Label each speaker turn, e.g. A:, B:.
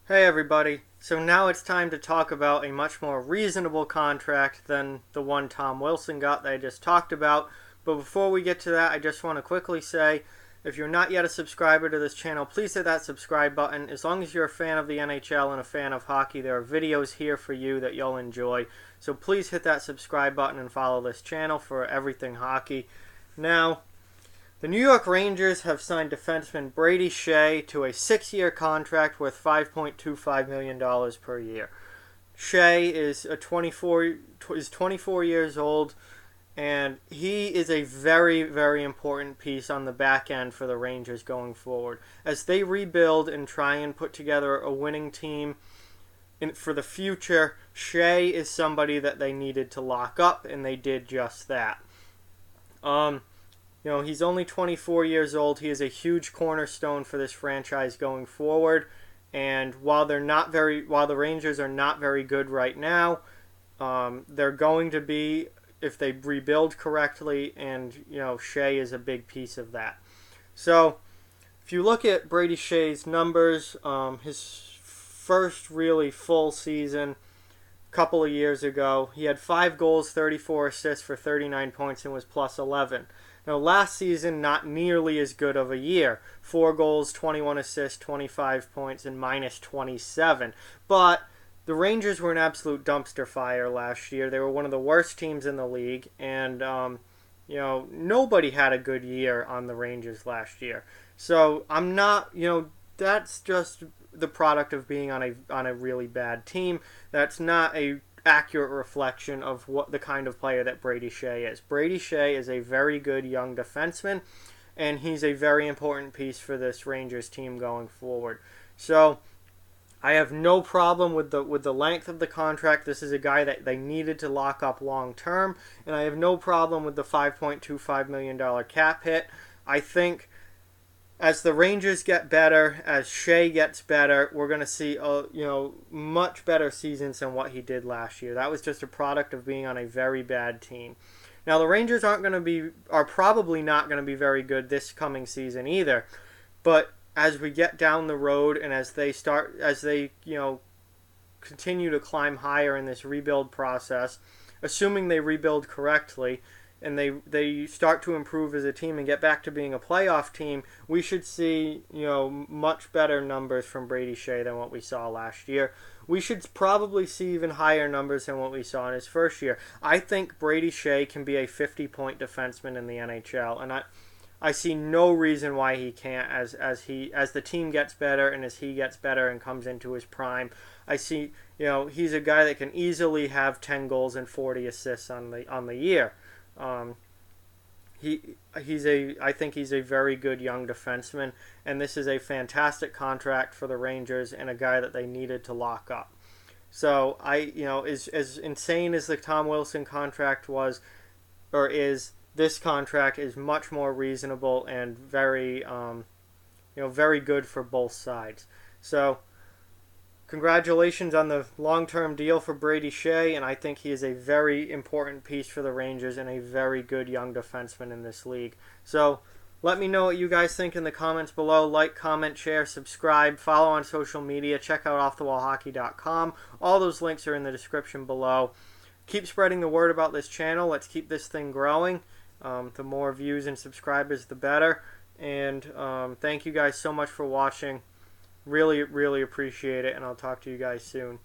A: Hey everybody, so now it's time to talk about a much more reasonable contract than the one Tom Wilson got that I just talked about. But before we get to that, I just want to quickly say, if you're not yet a subscriber to this channel, please hit that subscribe button. As long as you're a fan of the NHL and a fan of hockey, there are videos here for you that you'll enjoy. So please hit that subscribe button and follow this channel for everything hockey. Now, the New York Rangers have signed defenseman Brady Skjei to a 6-year contract worth $5.25 million per year. Skjei is 24 years old, and he is a very, very important piece on the back end for the Rangers going forward. As they rebuild and try and put together a winning team for the future, Skjei is somebody that they needed to lock up, and they did just that. He's only 24 years old. He is a huge cornerstone for this franchise going forward. And while the Rangers are not very good right now, they're going to be if they rebuild correctly. And Skjei is a big piece of that. So, if you look at Brady Skjei's numbers, his first really full season a couple of years ago, he had 5 goals, 34 assists for 39 points, and was plus 11. Now, last season, not nearly as good of a year. 4 goals, 21 assists, 25 points, and minus 27. But the Rangers were an absolute dumpster fire last year. They were one of the worst teams in the league, and nobody had a good year on the Rangers last year. So I'm not, that's just the product of being on a really bad team. That's not a accurate reflection of what the kind of player that Brady Skjei is. Brady Skjei is a very good young defenseman, and he's a very important piece for this Rangers team going forward. So I have no problem with the length of the contract. This is a guy that they needed to lock up long term, and I have no problem with the $5.25 million cap hit. I think as the Rangers get better, as Skjei gets better, we're going to see much better seasons than what he did last year. That was just a product of being on a very bad team. Now the Rangers are probably not going to be very good this coming season either. But as we get down the road and as they continue to climb higher in this rebuild process, assuming they rebuild correctly, and they start to improve as a team and get back to being a playoff team, we should see much better numbers from Brady Skjei than what we saw last year. We should probably see even higher numbers than what we saw in his first year. I think Brady Skjei can be a 50-point defenseman in the NHL, and I see no reason why he can't as the team gets better and as he gets better and comes into his prime. I see he's a guy that can easily have 10 goals and 40 assists on the year. I think he's a very good young defenseman, and this is a fantastic contract for the Rangers and a guy that they needed to lock up. So as insane as the Tom Wilson contract was, or is, this contract is much more reasonable and very very good for both sides. So congratulations on the long-term deal for Brady Skjei, and I think he is a very important piece for the Rangers and a very good young defenseman in this league. So let me know what you guys think in the comments below. Like, comment, share, subscribe, follow on social media, check out offthewallhockey.com. All those links are in the description below. Keep spreading the word about this channel. Let's keep this thing growing. The more views and subscribers, the better. And thank you guys so much for watching. Really, really appreciate it, and I'll talk to you guys soon.